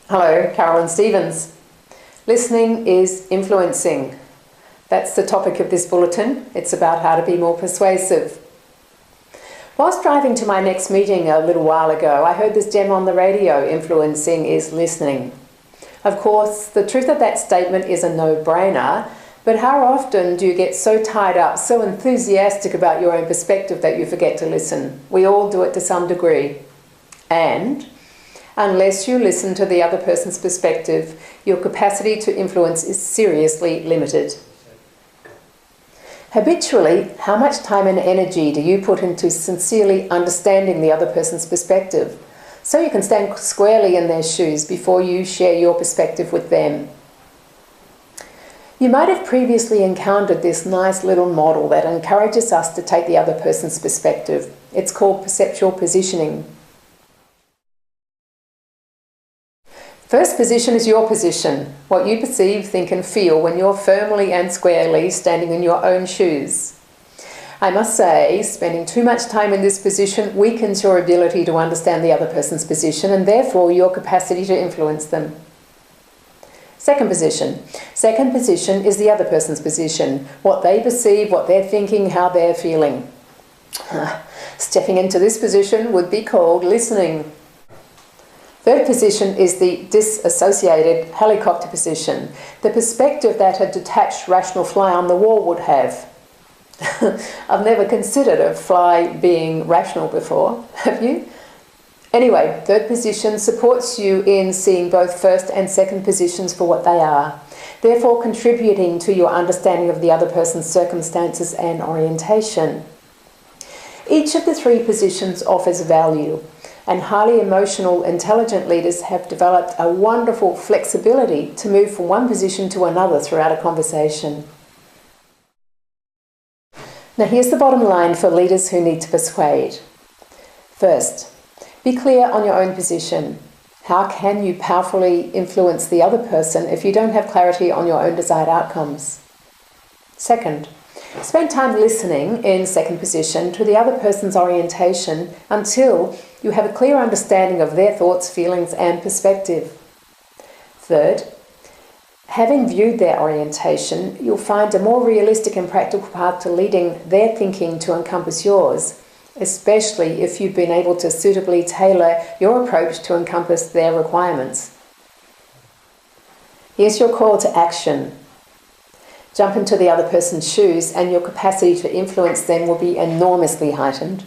Hello, Carolyn Stevens. Listening is influencing. That's the topic of this bulletin. It's about how to be more persuasive. Whilst driving to my next meeting a little while ago, I heard this gem on the radio: influencing is listening. Of course, the truth of that statement is a no-brainer, but how often do you get so tied up, so enthusiastic about your own perspective that you forget to listen? We all do it to some degree. And unless you listen to the other person's perspective, your capacity to influence is seriously limited. Habitually, how much time and energy do you put into sincerely understanding the other person's perspective, so you can stand squarely in their shoes before you share your perspective with them? You might have previously encountered this nice little model that encourages us to take the other person's perspective. It's called perceptual positioning. First position is your position, what you perceive, think and feel when you're firmly and squarely standing in your own shoes. I must say, spending too much time in this position weakens your ability to understand the other person's position and therefore your capacity to influence them. Second position. Second position is the other person's position, what they perceive, what they're thinking, how they're feeling. Stepping into this position would be called listening. Third position is the disassociated helicopter position, the perspective that a detached rational fly on the wall would have. I've never considered a fly being rational before, have you? Anyway, third position supports you in seeing both first and second positions for what they are, therefore contributing to your understanding of the other person's circumstances and orientation. Each of the three positions offers value, and highly emotional, intelligent leaders have developed a wonderful flexibility to move from one position to another throughout a conversation. Now here's the bottom line for leaders who need to persuade. First, be clear on your own position. How can you powerfully influence the other person if you don't have clarity on your own desired outcomes? Second, spend time listening in second position to the other person's orientation until you have a clear understanding of their thoughts, feelings and perspective. Third, having viewed their orientation, you'll find a more realistic and practical path to leading their thinking to encompass yours, especially if you've been able to suitably tailor your approach to encompass their requirements. Here's your call to action. Jump into the other person's shoes and your capacity to influence them will be enormously heightened.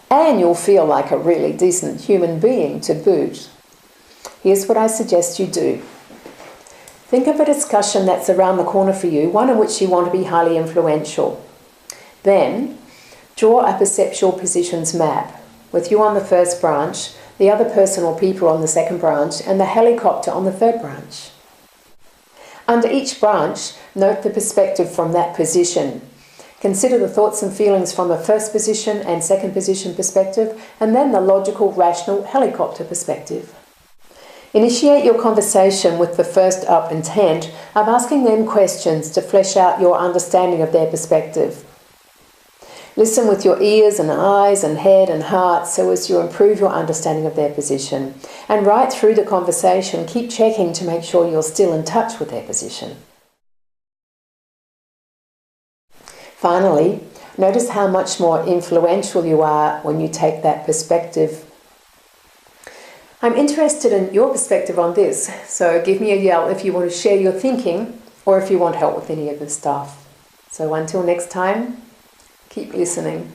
And you'll feel like a really decent human being to boot. Here's what I suggest you do. Think of a discussion that's around the corner for you, one in which you want to be highly influential. Then, draw a perceptual positions map, with you on the first branch, the other person or people on the second branch, and the helicopter on the third branch. Under each branch, note the perspective from that position. Consider the thoughts and feelings from a first position and second position perspective, and then the logical, rational helicopter perspective. Initiate your conversation with the first up intent of asking them questions to flesh out your understanding of their perspective. Listen with your ears and eyes and head and heart so as you improve your understanding of their position. And right through the conversation, keep checking to make sure you're still in touch with their position. Finally, notice how much more influential you are when you take that perspective. I'm interested in your perspective on this, so give me a yell if you want to share your thinking or if you want help with any of this stuff. So until next time, keep listening.